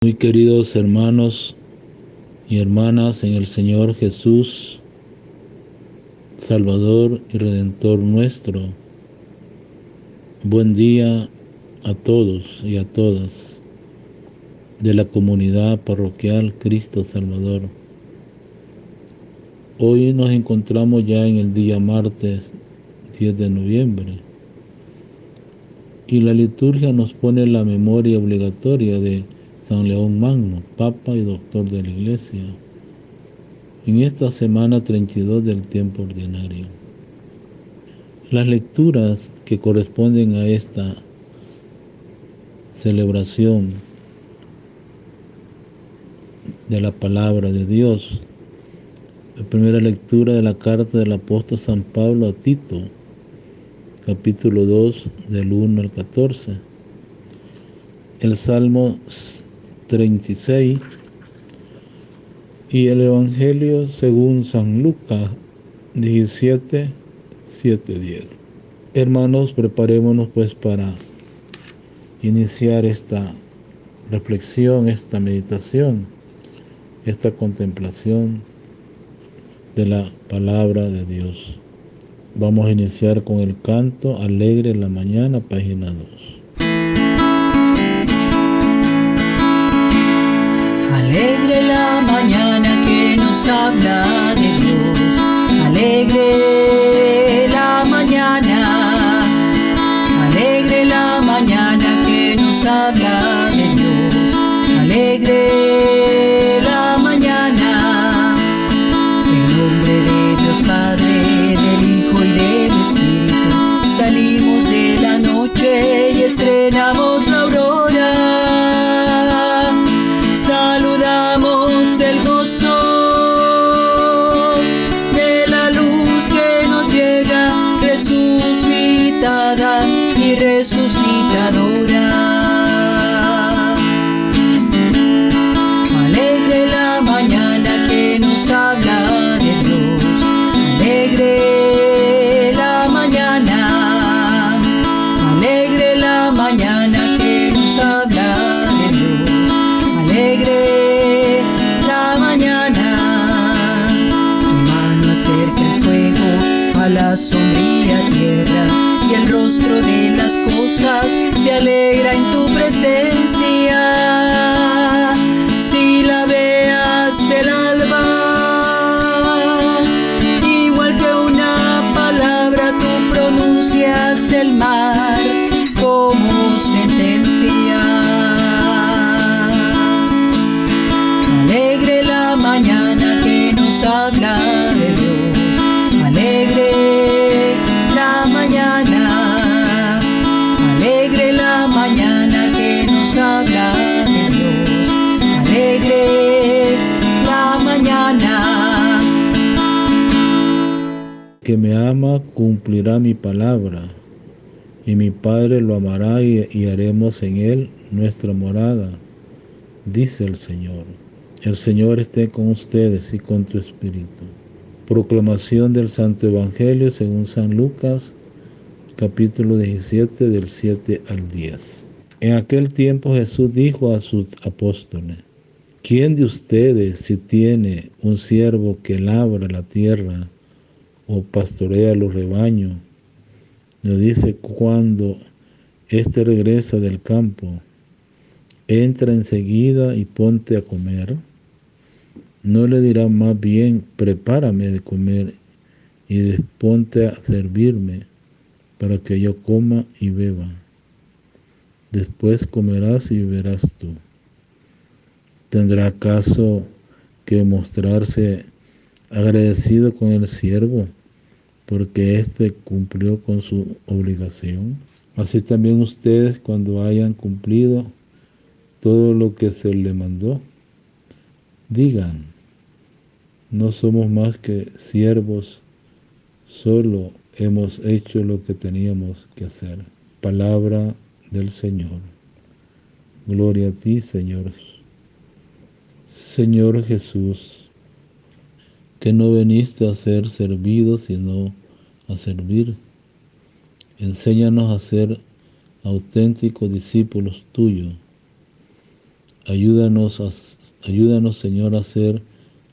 Muy queridos hermanos y hermanas en el Señor Jesús, Salvador y Redentor nuestro, buen día a todos y a todas de la comunidad parroquial Cristo Salvador. Hoy nos encontramos ya en el día martes 10 de noviembre y la liturgia nos pone la memoria obligatoria de San León Magno, Papa y Doctor de la Iglesia, en esta semana 32 del tiempo ordinario. Las lecturas que corresponden a esta celebración de la palabra de Dios. La primera lectura de la carta del apóstol San Pablo a Tito, capítulo 2, del 1 al 14. El Salmo 36 y el Evangelio según San Lucas 17, 7, 10. Hermanos, preparémonos pues para iniciar esta reflexión, esta meditación, esta contemplación de la palabra de Dios. Vamos a iniciar con el canto Alegre la mañana, página 2. Alegre la mañana que nos habla de Dios, alegre la mañana que nos habla de Dios, alegre la mañana, en nombre de Dios Padre, del Hijo y del Espíritu, salimos de la noche y estrenamos la aurora. Saludamos el gozo de la luz que nos llega, resucitada y resucitadora. Alegre la mañana que nos habla de Dios, alegre la mañana que nos habla de Dios, alegre la mañana. Tu mano acerca el fuego a la sombría tierra, y el rostro de las cosas se alegra en tu presencia. Si la veas el alba, igual que una palabra tú pronuncias el mar como sentencia. Alegre la mañana que nos habla de Dios, alegre la mañana que nos habla de Dios, alegre la mañana. Que me ama cumplirá mi palabra, y mi Padre lo amará y haremos en él nuestra morada, dice el Señor. El Señor esté con ustedes y con tu espíritu. Proclamación del Santo Evangelio según San Lucas, capítulo 17, del 7 al 10. En aquel tiempo Jesús dijo a sus apóstoles: ¿Quién de ustedes, si tiene un siervo que labra la tierra o pastorea los rebaños, le dice cuando éste regresa del campo: entra enseguida y ponte a comer? ¿No le dirá más bien: prepárame de comer y ponte a servirme, para que yo coma y beba? Después comerás y beberás tú. ¿Tendrá acaso que mostrarse agradecido con el siervo porque éste cumplió con su obligación? Así también ustedes, cuando hayan cumplido todo lo que se le mandó, digan: no somos más que siervos, solo hemos hecho lo que teníamos que hacer. Palabra del Señor. Gloria a ti, Señor. Señor Jesús, que no viniste a ser servido, sino a servir. Enséñanos a ser auténticos discípulos tuyos, Ayúdanos, ayúdanos, Señor, a ser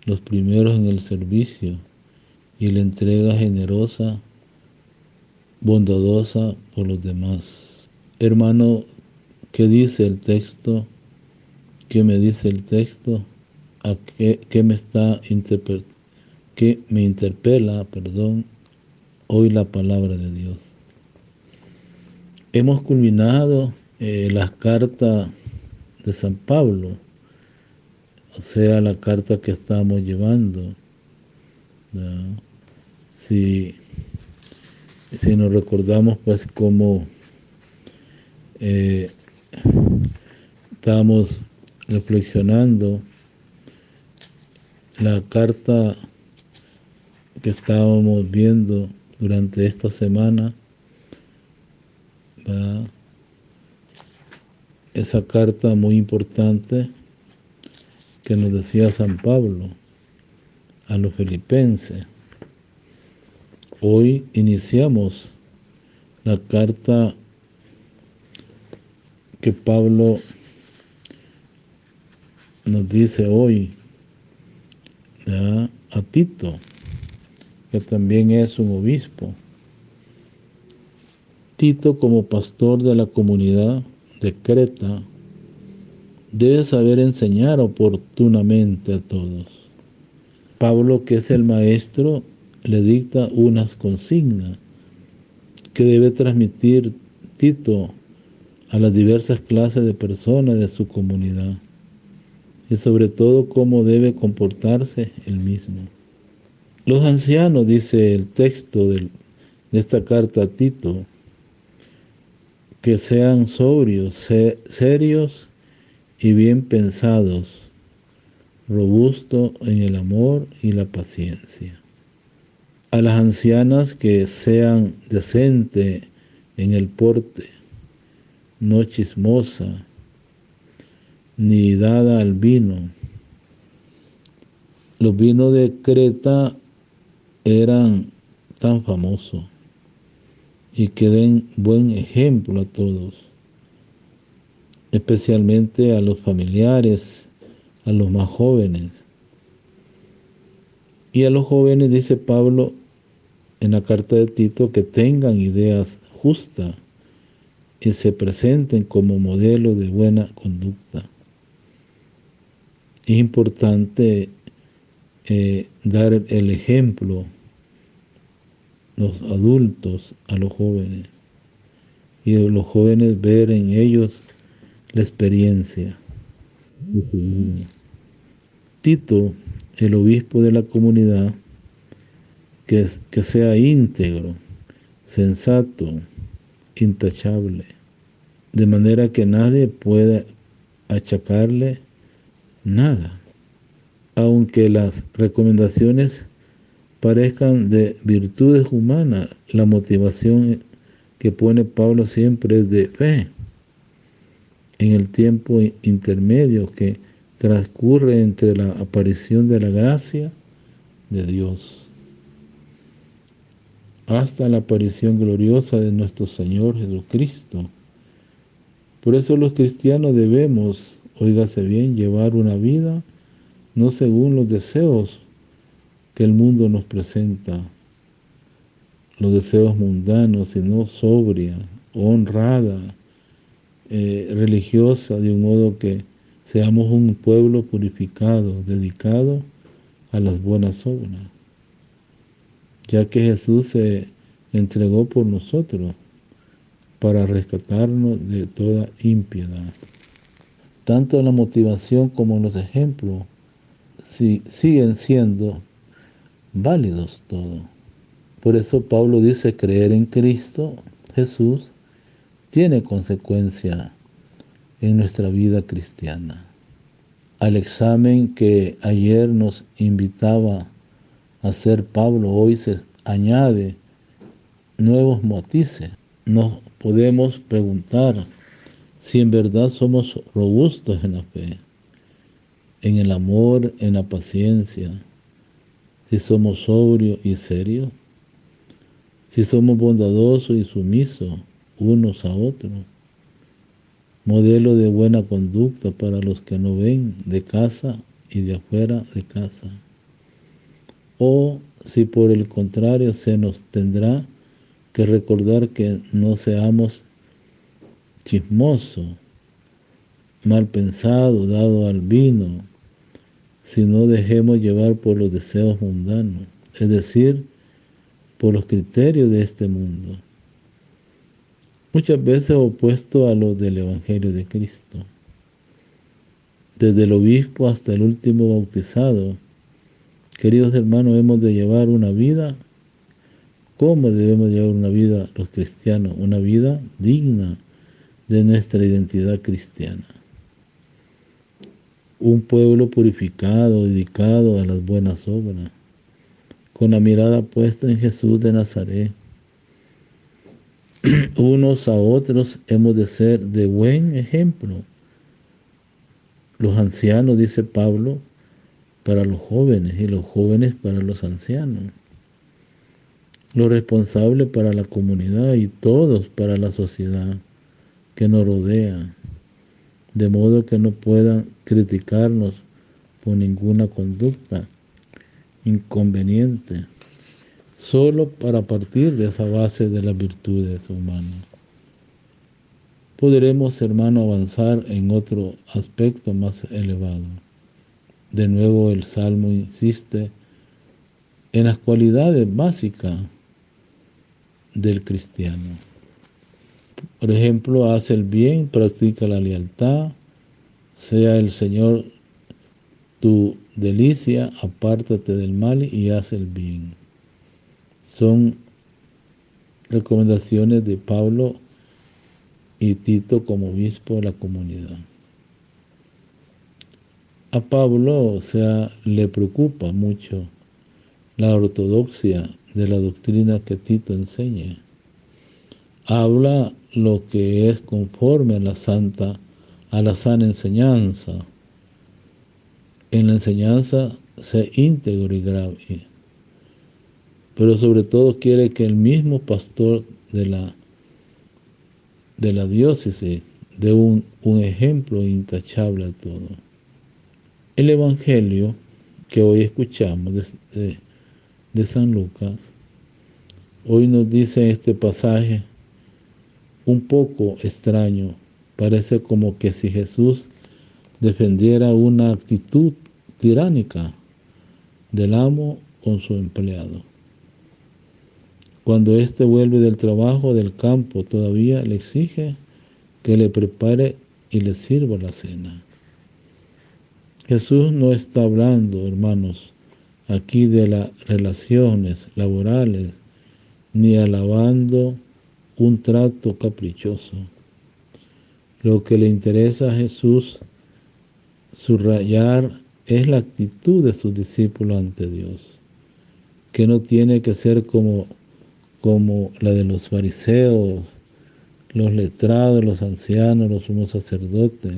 los primeros en el servicio y la entrega generosa, bondadosa por los demás. Hermano, ¿qué dice el texto? ¿Qué me dice el texto? ¿A qué me está qué me interpela, hoy la palabra de Dios? Hemos culminado las cartas de San Pablo, o sea, la carta que estamos llevando. ¿Ya? Si nos recordamos, pues, cómo estamos reflexionando la carta que estábamos viendo durante esta semana, ¿verdad? Esa carta muy importante que nos decía San Pablo a los filipenses. Hoy iniciamos la carta que Pablo nos dice hoy, ¿ya?, a Tito, que también es un obispo. Tito, como pastor de la comunidad de Creta, debe saber enseñar oportunamente a todos. Pablo, que es el maestro, le dicta unas consignas que debe transmitir Tito a las diversas clases de personas de su comunidad, y sobre todo cómo debe comportarse él mismo. Los ancianos, dice el texto de esta carta a Tito, que sean sobrios, serios y bien pensados, robustos en el amor y la paciencia. A las ancianas, que sean decentes en el porte, no chismosa, ni dada al vino. Los vinos de Creta eran tan famosos y que den buen ejemplo a todos, especialmente a los familiares, a los más jóvenes. Y a los jóvenes, dice Pablo en la carta de Tito, que tengan ideas justas y se presenten como modelo de buena conducta. Es importante dar el ejemplo, los adultos, a los jóvenes, y los jóvenes ver en ellos la experiencia. Tito, el obispo de la comunidad, que sea íntegro, sensato, intachable, de manera que nadie pueda achacarle nada, aunque las recomendaciones parezcan de virtudes humanas. La motivación que pone Pablo siempre es de fe en el tiempo intermedio que transcurre entre la aparición de la gracia de Dios hasta la aparición gloriosa de nuestro Señor Jesucristo. Por eso los cristianos debemos, óigase bien, llevar una vida no según los deseos que el mundo nos presenta, los deseos mundanos, sino sobria, honrada, religiosa, de un modo que seamos un pueblo purificado, dedicado a las buenas obras, ya que Jesús se entregó por nosotros para rescatarnos de toda impiedad. Tanto la motivación como los ejemplos siguen siendo válidos todos. Por eso Pablo dice: creer en Cristo Jesús tiene consecuencia en nuestra vida cristiana. Al examen que ayer nos invitaba a hacer Pablo, hoy se añade nuevos matices. Nos podemos preguntar si en verdad somos robustos en la fe, en el amor, en la paciencia, si somos sobrios y serios, si somos bondadosos y sumisos unos a otros. modelo de buena conducta para los que no ven de casa y de afuera de casa. O si por el contrario se nos tendrá que recordar que no seamos chismosos, mal pensado, dado al vino, si no dejemos llevar por los deseos mundanos, es decir, por los criterios de este mundo, muchas veces opuesto a los del Evangelio de Cristo. Desde el obispo hasta el último bautizado, queridos hermanos, hemos de llevar una vida. ¿Cómo debemos llevar una vida los cristianos? Una vida digna de nuestra identidad cristiana. Un pueblo purificado, dedicado a las buenas obras, con la mirada puesta en Jesús de Nazaret. Unos a otros hemos de ser de buen ejemplo. Los ancianos, dice Pablo, para los jóvenes y los jóvenes para los ancianos. Los responsables para la comunidad y todos para la sociedad que nos rodea, de modo que no puedan criticarnos por ninguna conducta inconveniente, solo para partir de esa base de las virtudes humanas. Podremos, hermano, avanzar en otro aspecto más elevado. De nuevo el Salmo insiste en las cualidades básicas del cristiano. Por ejemplo, hace el bien, practica la lealtad, sea el Señor tu delicia, apártate del mal y haz el bien. Son recomendaciones de Pablo y Tito como obispo de la comunidad. A Pablo, le preocupa mucho la ortodoxia de la doctrina que Tito enseña. Habla lo que es conforme a la sana enseñanza. En la enseñanza sé íntegro y grave, pero sobre todo quiere que el mismo pastor de la diócesis dé un ejemplo intachable a todo. El Evangelio que hoy escuchamos de San Lucas, hoy nos dice este pasaje un poco extraño. Parece como que si Jesús defendiera una actitud tiránica del amo con su empleado. Cuando éste vuelve del trabajo del campo, todavía le exige que le prepare y le sirva la cena. Jesús no está hablando, hermanos, aquí de las relaciones laborales, ni alabando un trato caprichoso. Lo que le interesa a Jesús subrayar es la actitud de sus discípulos ante Dios, que no tiene que ser como la de los fariseos, los letrados, los ancianos, los sumos sacerdotes,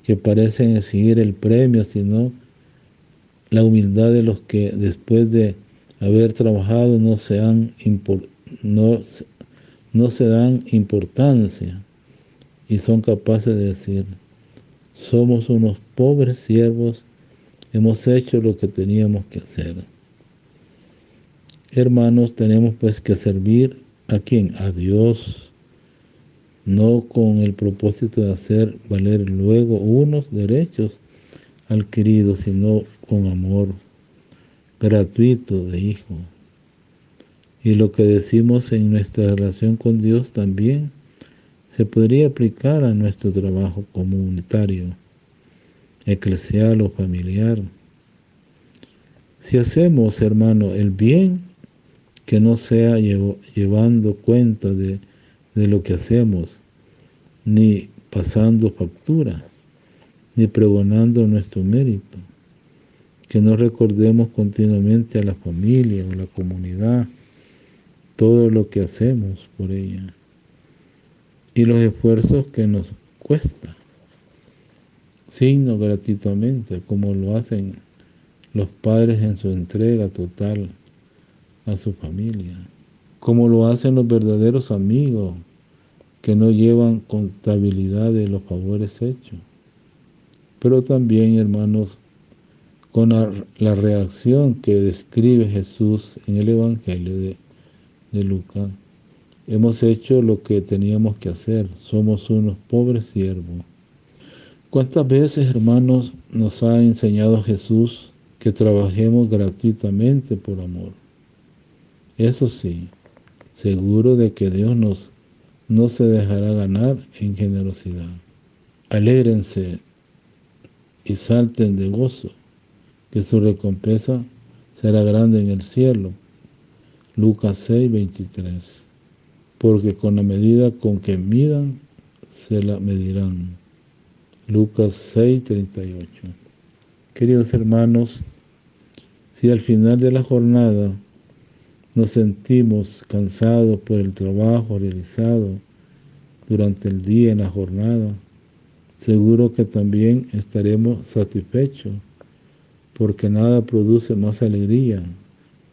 que parecen exigir el premio, sino la humildad de los que después de haber trabajado no se dan importancia y son capaces de decir: somos unos pobres siervos, hemos hecho lo que teníamos que hacer. Hermanos, tenemos pues que servir ¿a quién? A Dios, no con el propósito de hacer valer luego unos derechos adquiridos, sino con amor gratuito de hijo. Y lo que decimos en nuestra relación con Dios también se podría aplicar a nuestro trabajo comunitario, eclesial o familiar. Si hacemos, hermano, el bien, que no sea llevando cuenta de lo que hacemos, ni pasando factura, ni pregonando nuestro mérito. Que no recordemos continuamente a la familia o la comunidad todo lo que hacemos por ella y los esfuerzos que nos cuesta, sino gratuitamente, como lo hacen los padres en su entrega total a su familia, como lo hacen los verdaderos amigos que no llevan contabilidad de los favores hechos. Pero también, hermanos, con la reacción que describe Jesús en el Evangelio de Lucas, hemos hecho lo que teníamos que hacer. Somos unos pobres siervos. ¿Cuántas veces, hermanos, nos ha enseñado Jesús que trabajemos gratuitamente por amor? Eso sí, seguro de que Dios no se dejará ganar en generosidad. Alégrense y salten de gozo, que su recompensa será grande en el cielo. Lucas 6, 23. Porque con la medida con que midan, se la medirán. Lucas 6, 38. Queridos hermanos, si al final de la jornada nos sentimos cansados por el trabajo realizado durante el día en la jornada, seguro que también estaremos satisfechos, porque nada produce más alegría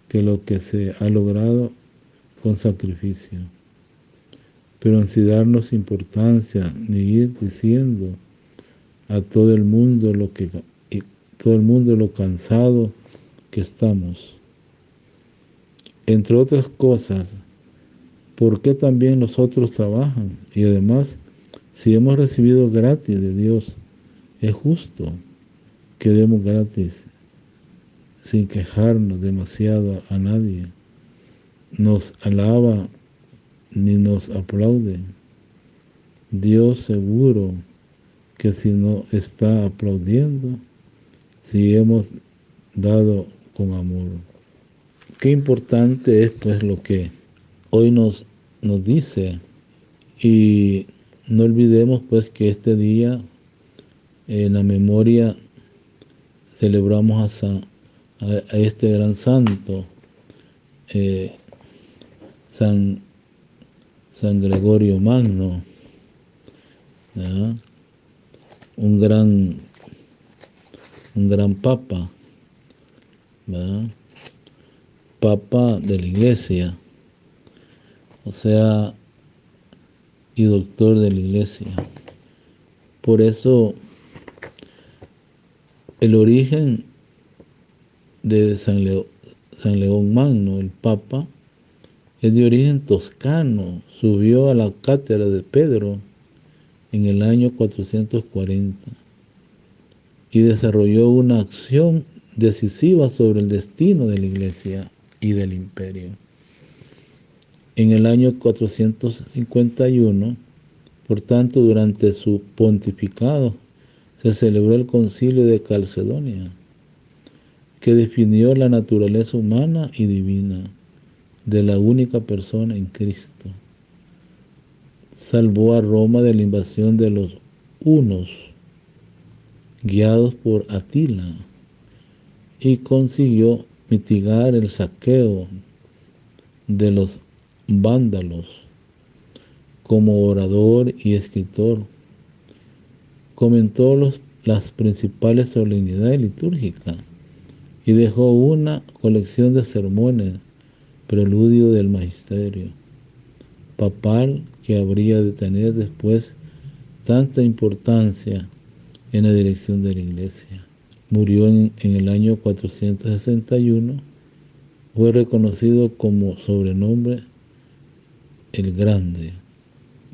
que lo que se ha logrado con sacrificio. Pero sin darnos importancia ni ir diciendo a todo el mundo lo cansado que estamos. Entre otras cosas, ¿por qué también los otros trabajan? Y además, si hemos recibido gratis de Dios, es justo que demos gratis sin quejarnos demasiado a nadie. Nos alaba ni nos aplaude. Dios seguro que si no está aplaudiendo, si hemos dado con amor. Qué importante es pues lo que hoy nos dice, y no olvidemos pues que este día en la memoria celebramos a este gran santo, San Gregorio Magno, ¿verdad? Un gran papa, ¿verdad? Papa de la Iglesia, o sea, y doctor de la Iglesia. Por eso, el origen de San León Magno, el Papa, es de origen toscano. Subió a la cátedra de Pedro en el año 440 y desarrolló una acción decisiva sobre el destino de la Iglesia y del imperio. En el año 451, por tanto, durante su pontificado, se celebró el Concilio de Calcedonia, que definió la naturaleza humana y divina de la única persona en Cristo. Salvó a Roma de la invasión de los hunos, guiados por Atila, y consiguió mitigar el saqueo de los vándalos. Como orador y escritor, comentó las principales solemnidades litúrgicas y dejó una colección de sermones, preludio del magisterio papal, que habría de tener después tanta importancia en la dirección de la Iglesia. Murió en el año 461, fue reconocido como sobrenombre el Grande.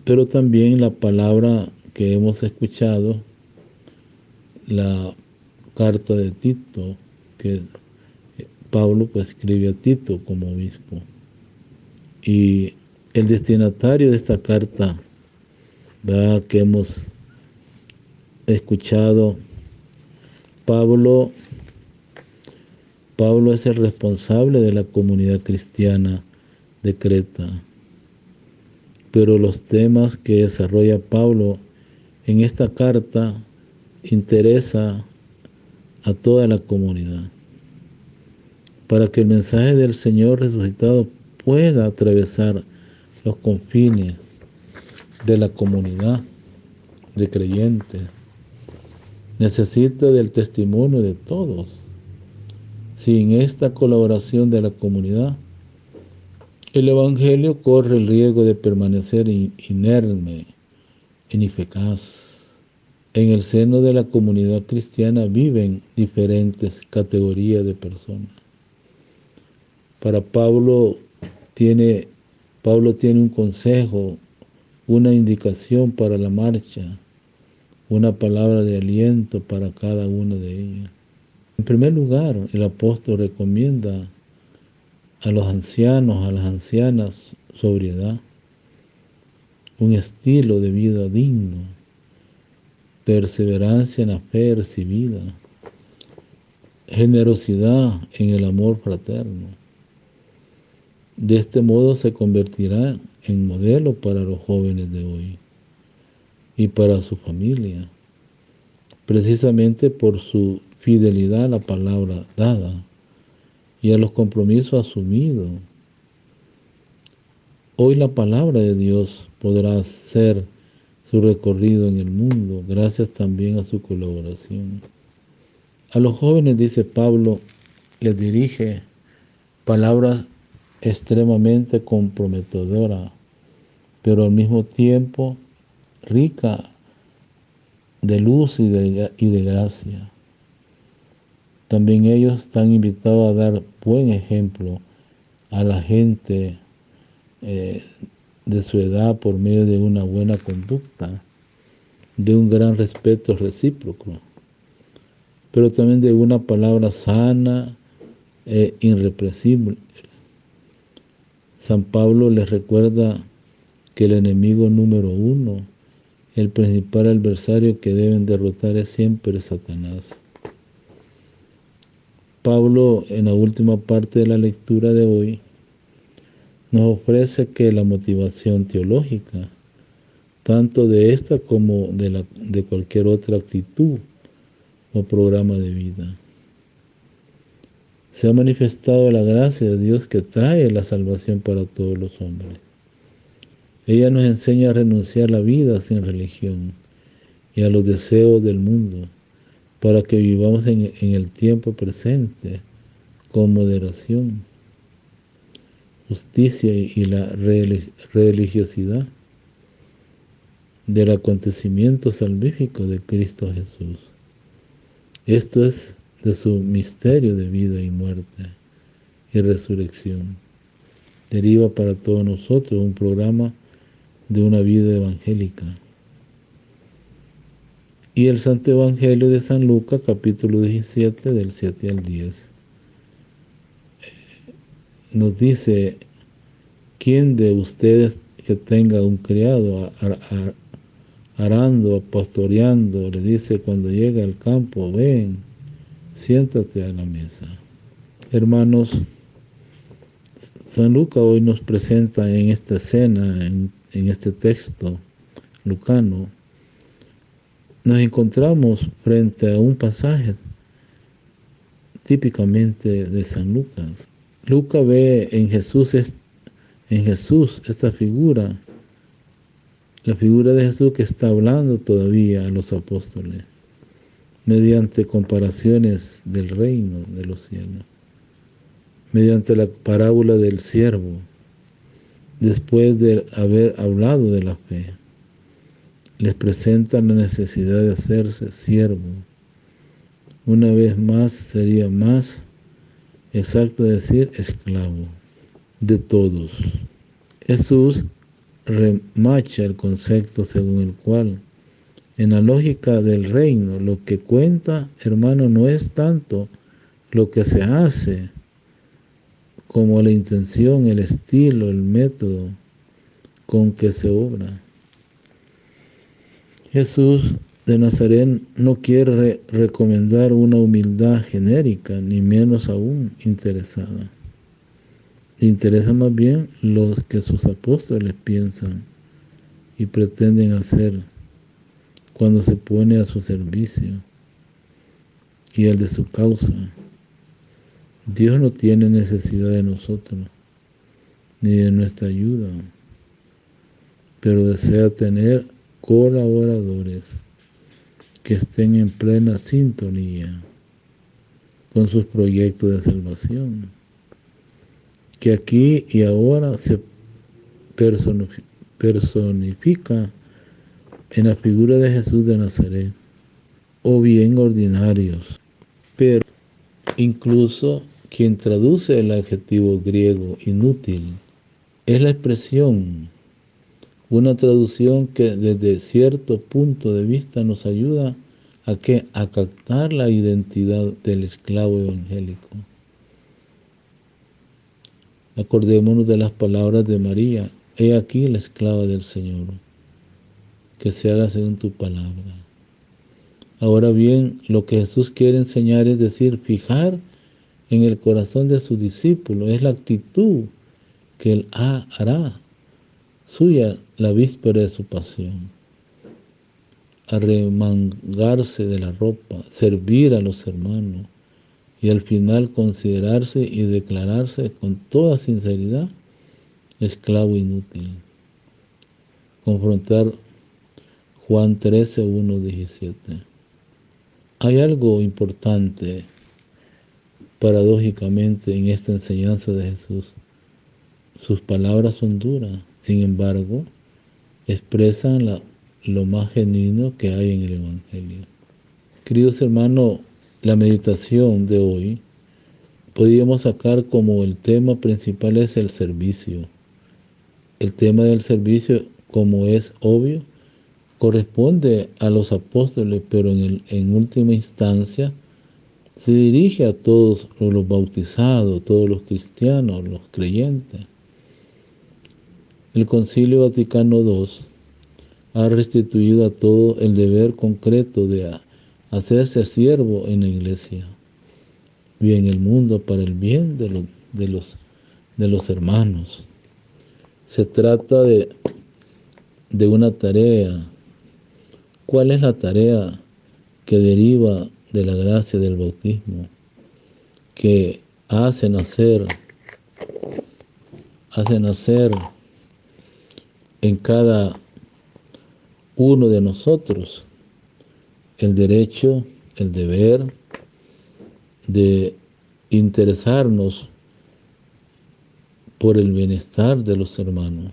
Pero también la palabra que hemos escuchado, la carta de Tito, que Pablo pues escribe a Tito como obispo. Y el destinatario de esta carta, ¿verdad?, que hemos escuchado, Pablo es el responsable de la comunidad cristiana de Creta. Pero los temas que desarrolla Pablo en esta carta interesa a toda la comunidad, para que el mensaje del Señor resucitado pueda atravesar los confines de la comunidad de creyentes. Necesita del testimonio de todos. Sin esta colaboración de la comunidad, El Evangelio corre el riesgo de permanecer inerme, ineficaz. En el seno de la comunidad cristiana viven diferentes categorías de personas. Para Pablo tiene un consejo, una indicación para la marcha, una palabra de aliento para cada una de ellas. En primer lugar, el apóstol recomienda a los ancianos, a las ancianas, sobriedad, un estilo de vida digno, perseverancia en la fe recibida, generosidad en el amor fraterno. De este modo se convertirá en modelo para los jóvenes de hoy y para su familia, precisamente por su fidelidad a la palabra dada y a los compromisos asumidos. Hoy la palabra de Dios podrá hacer su recorrido en el mundo, gracias también a su colaboración. A los jóvenes, dice Pablo, les dirige palabras extremadamente comprometedoras, pero al mismo tiempo rica de luz y de gracia. También ellos están invitados a dar buen ejemplo a la gente de su edad por medio de una buena conducta, de un gran respeto recíproco, pero también de una palabra sana e irrepresible. San Pablo les recuerda que el enemigo número uno, el principal adversario que deben derrotar es siempre Satanás. Pablo, en la última parte de la lectura de hoy, nos ofrece que la motivación teológica, tanto de esta como de cualquier otra actitud o programa de vida, se ha manifestado la gracia de Dios que trae la salvación para todos los hombres. Ella nos enseña a renunciar a la vida sin religión y a los deseos del mundo, para que vivamos en el tiempo presente con moderación, justicia y la religiosidad del acontecimiento salvífico de Cristo Jesús. Esto es de su misterio de vida y muerte y resurrección. Deriva para todos nosotros un programa de una vida evangélica. Y el Santo Evangelio de San Lucas, capítulo 17, del 7 al 10, nos dice: ¿quién de ustedes que tenga un criado arando, pastoreando, le dice cuando llega al campo, ven, siéntate a la mesa? Hermanos, San Lucas hoy nos presenta en esta escena, en este texto lucano, nos encontramos frente a un pasaje típicamente de San Lucas. Lucas ve en Jesús esta figura, la figura de Jesús que está hablando todavía a los apóstoles, mediante comparaciones del reino de los cielos, mediante la parábola del siervo, después de haber hablado de la fe. Les presenta la necesidad de hacerse siervo. Una vez más sería más exacto decir esclavo de todos. Jesús remacha el concepto según el cual, en la lógica del reino, lo que cuenta, hermano, no es tanto lo que se hace, como la intención, el estilo, el método con que se obra. Jesús de Nazaret no quiere recomendar una humildad genérica, ni menos aún interesada. Le interesa más bien lo que sus apóstoles piensan y pretenden hacer cuando se pone a su servicio y al de su causa. Dios no tiene necesidad de nosotros, ni de nuestra ayuda, pero desea tener colaboradores que estén en plena sintonía con sus proyectos de salvación. que aquí y ahora se personifica en la figura de Jesús de Nazaret, o bien ordinarios. Pero incluso quien traduce el adjetivo griego inútil es la expresión, una traducción que desde cierto punto de vista nos ayuda a captar la identidad del esclavo evangélico. Acordémonos de las palabras de María: he aquí la esclava del Señor, que se haga según tu palabra. Ahora bien, lo que Jesús quiere enseñar es decir, fijar en el corazón de sus discípulos, es la actitud que Él hará suya la víspera de su pasión. Arremangarse de la ropa, servir a los hermanos y al final considerarse y declararse con toda sinceridad esclavo inútil. Confrontar Juan 13, 1, 17. Hay algo importante, paradójicamente, en esta enseñanza de Jesús. Sus palabras son duras, sin embargo, expresan lo más genuino que hay en el Evangelio. Queridos hermanos, la meditación de hoy podríamos sacar como el tema principal es el servicio. El tema del servicio, como es obvio, corresponde a los apóstoles, pero en última instancia se dirige a todos los bautizados, todos los cristianos, los creyentes. El Concilio Vaticano II ha restituido a todos el deber concreto de hacerse siervo en la Iglesia y en el mundo para el bien de los hermanos. Se trata de una tarea. ¿Cuál es la tarea que deriva de la gracia del bautismo, que hace nacer en cada uno de nosotros el derecho, el deber de interesarnos por el bienestar de los hermanos,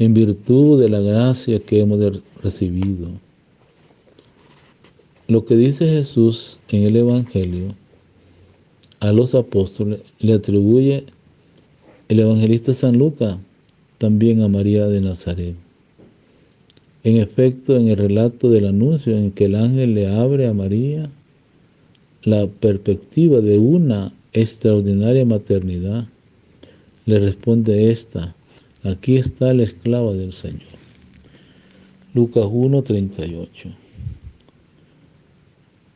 en virtud de la gracia que hemos recibido? Lo que dice Jesús en el Evangelio a los apóstoles le atribuye el evangelista San Lucas también a María de Nazaret. En efecto, en el relato del anuncio en que el ángel le abre a María la perspectiva de una extraordinaria maternidad, le responde esta: aquí está la esclava del Señor. Lucas 1:38.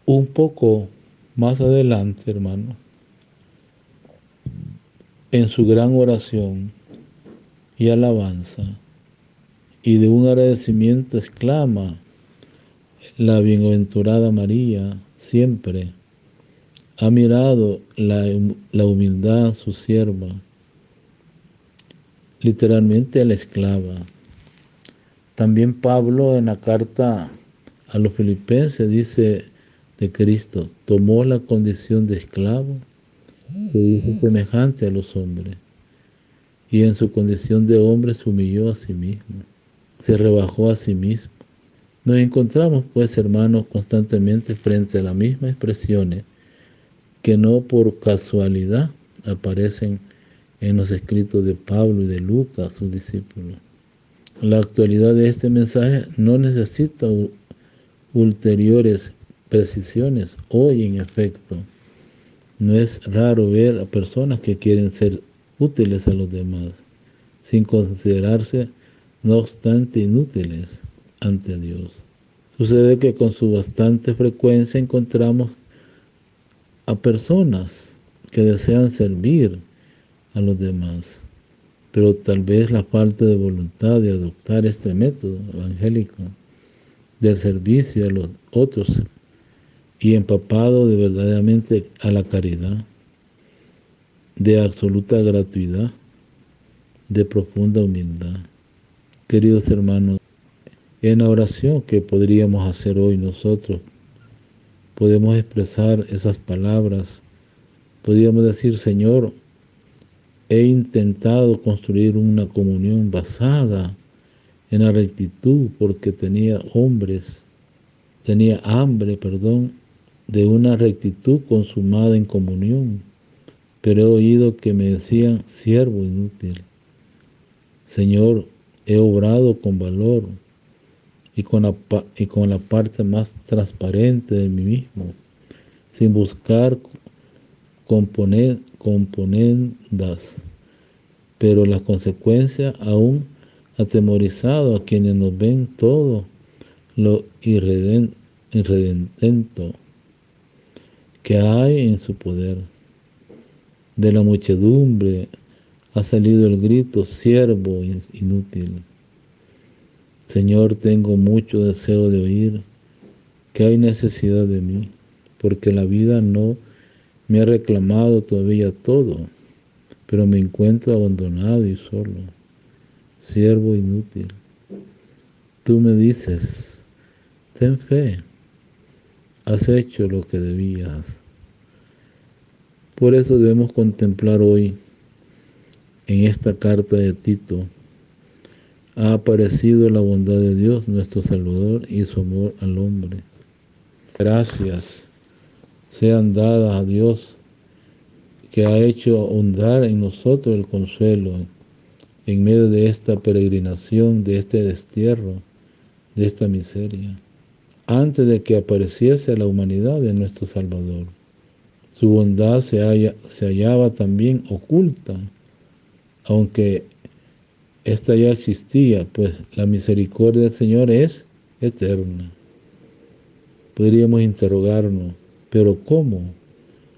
Un poco más adelante, hermano, en su gran oración y alabanza y de un agradecimiento exclama: la bienaventurada María siempre ha mirado la humildad su sierva, literalmente a la esclava. También Pablo en la carta a los Filipenses dice de Cristo: tomó la condición de esclavo, se hizo semejante a los hombres, y en su condición de hombre se humilló a sí mismo, se rebajó a sí mismo. Nos encontramos, pues, hermanos, constantemente frente a las mismas expresiones que no por casualidad aparecen en los escritos de Pablo y de Lucas, sus discípulos. La actualidad de este mensaje no necesita ulteriores precisiones. Hoy, en efecto, no es raro ver a personas que quieren ser útiles a los demás, sin considerarse, no obstante, inútiles ante Dios. Sucede que con su bastante frecuencia encontramos a personas que desean servir a los demás, pero tal vez la falta de voluntad de adoptar este método evangélico del servicio a los otros y empapado de verdaderamente a la caridad, de absoluta gratuidad, de profunda humildad. Queridos hermanos, en la oración que podríamos hacer hoy nosotros, podemos expresar esas palabras. Podríamos decir: Señor, he intentado construir una comunión basada en la rectitud porque tenía hambre, de una rectitud consumada en comunión, pero he oído que me decían siervo inútil. Señor, he obrado con valor y con la parte más transparente de mí mismo, sin buscar componendas, pero las consecuencias aún atemorizado a quienes nos ven todo lo irredento que hay en su poder. De la muchedumbre ha salido el grito, siervo inútil. Señor, tengo mucho deseo de oír que hay necesidad de mí, porque la vida no me ha reclamado todavía todo, pero me encuentro abandonado y solo, siervo inútil. Tú me dices, ten fe, has hecho lo que debías. Por eso debemos contemplar hoy, en esta carta de Tito, ha aparecido la bondad de Dios, nuestro Salvador, y su amor al hombre. Gracias sean dadas a Dios, que ha hecho ahondar en nosotros el consuelo en medio de esta peregrinación, de este destierro, de esta miseria, antes de que apareciese la humanidad de nuestro Salvador. Su bondad se hallaba también oculta, aunque esta ya existía, pues la misericordia del Señor es eterna. Podríamos interrogarnos, pero ¿cómo?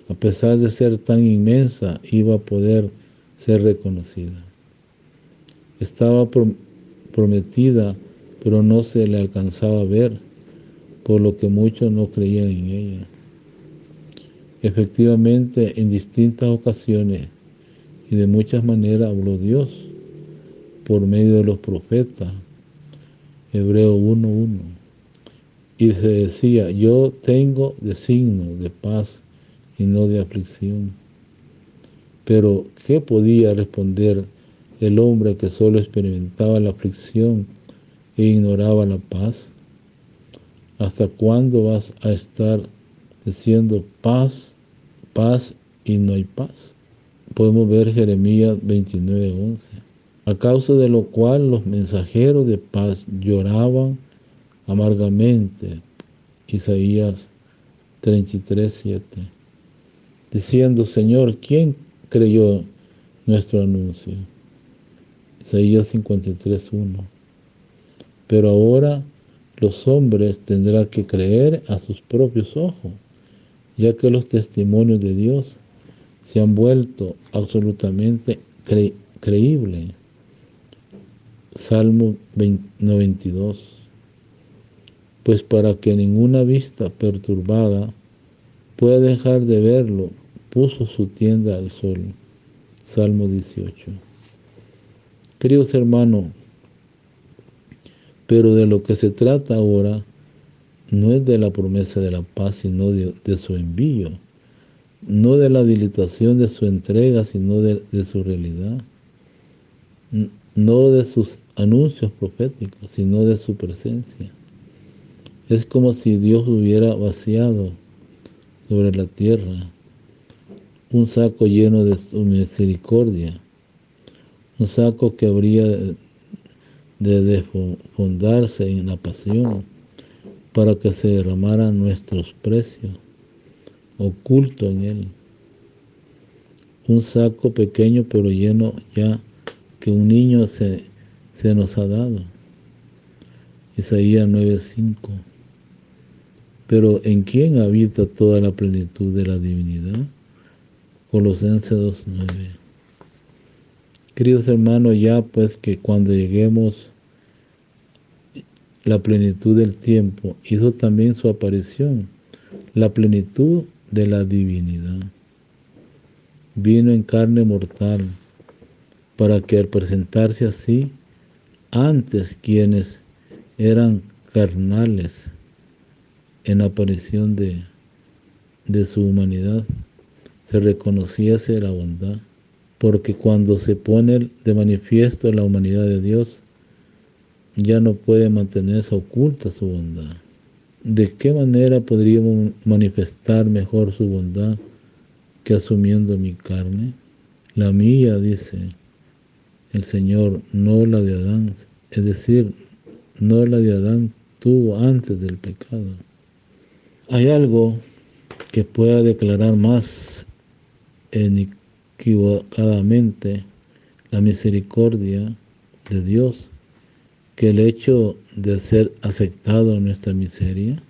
A pesar de ser tan inmensa, iba a poder ser reconocida. Estaba prometida, pero no se le alcanzaba a ver, por lo que muchos no creían en ella. Efectivamente, en distintas ocasiones y de muchas maneras habló Dios por medio de los profetas. Hebreo 1:1. Y se decía, yo tengo designio de paz y no de aflicción. Pero, ¿qué podía responder el hombre que solo experimentaba la aflicción e ignoraba la paz? ¿Hasta cuándo vas a estar diciendo paz, paz y no hay paz? Podemos ver Jeremías 29:11. A causa de lo cual los mensajeros de paz lloraban amargamente. Isaías 33:7. Diciendo, Señor, ¿quién creyó nuestro anuncio? Isaías 53:1. Pero ahora los hombres tendrán que creer a sus propios ojos, ya que los testimonios de Dios se han vuelto absolutamente creíbles. Salmo 92. Pues para que ninguna vista perturbada pueda dejar de verlo, puso su tienda al sol. Salmo 18. Queridos hermanos, pero de lo que se trata ahora no es de la promesa de la paz, sino de su envío, no de la dilatación de su entrega, sino de su realidad, no de sus anuncios proféticos, sino de su presencia. Es como si Dios hubiera vaciado sobre la tierra un saco lleno de su misericordia, un saco que habría de desfondarse en la pasión para que se derramaran nuestros precios ocultos en él. Un saco pequeño pero lleno ya que un niño se nos ha dado. Isaías 9:5. Pero ¿en quién habita toda la plenitud de la divinidad? Colosenses 2:9. Queridos hermanos, ya pues que cuando lleguemos la plenitud del tiempo, hizo también su aparición, la plenitud de la divinidad. Vino en carne mortal, para que al presentarse así, antes quienes eran carnales, en la aparición de su humanidad, se reconociese la bondad porque cuando se pone de manifiesto la humanidad de Dios, ya no puede mantenerse oculta su bondad. ¿De qué manera podríamos manifestar mejor su bondad que asumiendo mi carne? La mía, dice el Señor, no la de Adán, es decir, no la de Adán tuvo antes del pecado. ¿Hay algo que pueda declarar más inequívocamente la misericordia de Dios que el hecho de ser aceptado en nuestra miseria?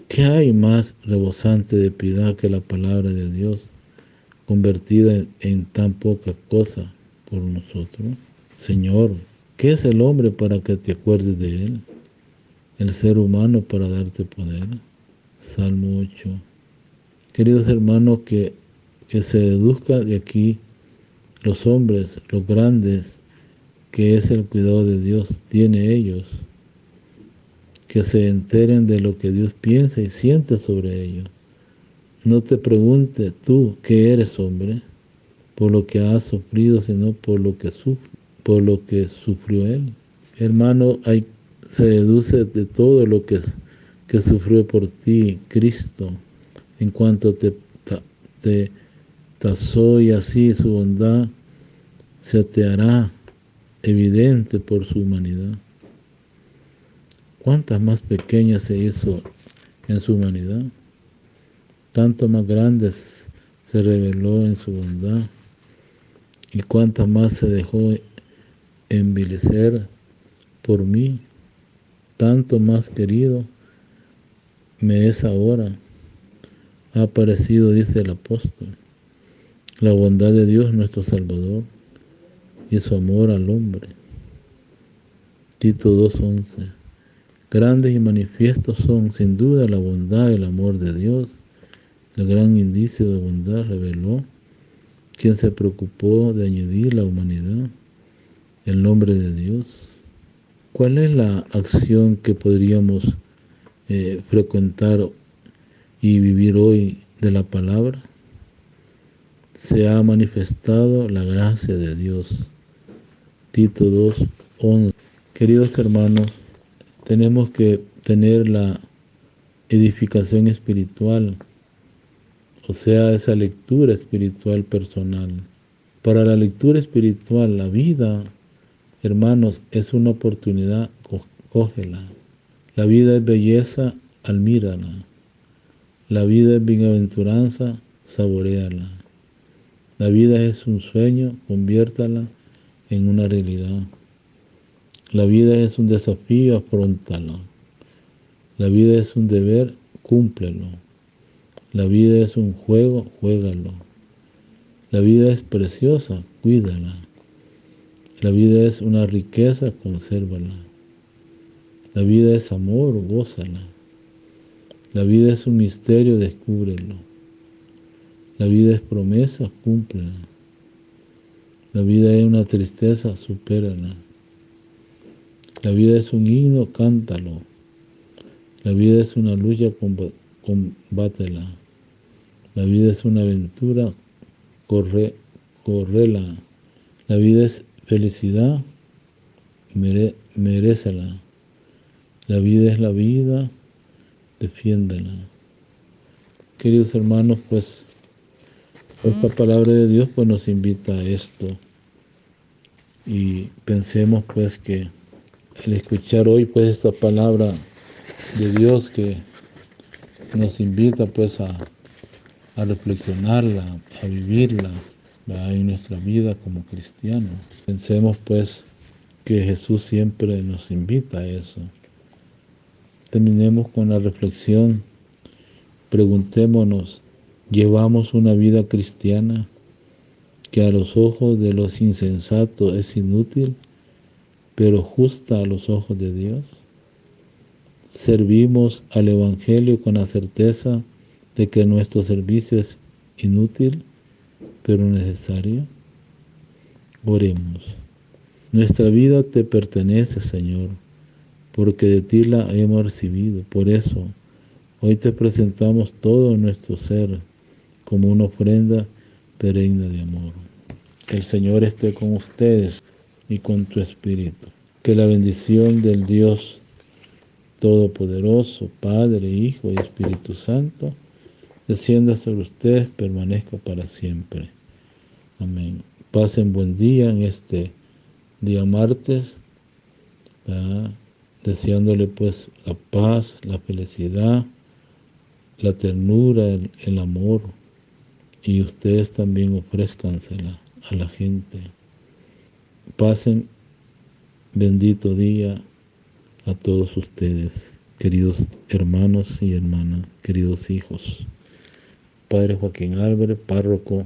¿Qué hay más rebosante de piedad que la palabra de Dios convertida en tan poca cosa por nosotros? Señor, ¿qué es el hombre para que te acuerdes de él? El ser humano para darte poder. Salmo 8. Queridos hermanos, que se deduzca de aquí los hombres, los grandes, que es el cuidado de Dios, tiene ellos, que se enteren de lo que Dios piensa y siente sobre ellos. No te preguntes tú que eres hombre por lo que has sufrido, sino por lo que sufrió Él. Hermano, se deduce de todo lo que sufrió por ti Cristo, en cuanto te tasó, y así su bondad se te hará evidente por su humanidad. ¿Cuántas más pequeñas se hizo en su humanidad? Tanto más grandes se reveló en su bondad, y cuántas más se dejó envilecer por mí. Tanto más querido me es ahora. Ha aparecido, dice el apóstol, la bondad de Dios nuestro Salvador y su amor al hombre. Tito 2:11. Grandes y manifiestos son, sin duda, la bondad y el amor de Dios. El gran indicio de bondad reveló quien se preocupó de añadir la humanidad, el nombre de Dios. ¿Cuál es la acción que podríamos frecuentar y vivir hoy de la palabra? Se ha manifestado la gracia de Dios. Tito 2:11. Queridos hermanos, tenemos que tener la edificación espiritual, o sea, esa lectura espiritual personal. Para la lectura espiritual, la vida, hermanos, es una oportunidad, cógela. La vida es belleza, admírala. La vida es bienaventuranza, saboréala. La vida es un sueño, conviértala en una realidad. La vida es un desafío, afróntalo. La vida es un deber, cúmplelo. La vida es un juego, juégalo. La vida es preciosa, cuídala. La vida es una riqueza, consérvala. La vida es amor, gózala. La vida es un misterio, descúbrelo. La vida es promesa, cúmplela. La vida es una tristeza, supérala. La vida es un himno, cántalo. La vida es una lucha, combátela. La vida es una aventura, correla. La vida es felicidad, merécela. La vida es la vida, defiéndela. Queridos hermanos, pues esta palabra de Dios pues nos invita a esto, y pensemos pues que al escuchar hoy pues esta palabra de Dios que nos invita pues a reflexionarla, a vivirla, ¿verdad?, en nuestra vida como cristianos. Pensemos pues que Jesús siempre nos invita a eso. Terminemos con la reflexión. Preguntémonos, ¿llevamos una vida cristiana que a los ojos de los insensatos es inútil, pero justa a los ojos de Dios? ¿Servimos al Evangelio con la certeza de que nuestro servicio es inútil, pero necesario? Oremos. Nuestra vida te pertenece, Señor, porque de ti la hemos recibido. Por eso, hoy te presentamos todo nuestro ser como una ofrenda perenne de amor. El Señor esté con ustedes y con tu espíritu. Que la bendición del Dios Todopoderoso, Padre, Hijo y Espíritu Santo, descienda sobre ustedes, permanezca para siempre. Amén. Pasen buen día en este día martes, ¿verdad? Deseándole pues la paz, la felicidad, la ternura, el amor, y ustedes también ofrézcansela a la gente. Pasen bendito día a todos ustedes, queridos hermanos y hermanas, queridos hijos. Padre Joaquín Álvarez, párroco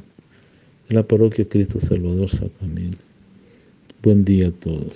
de la parroquia Cristo Salvador Sacramento. Buen día a todos.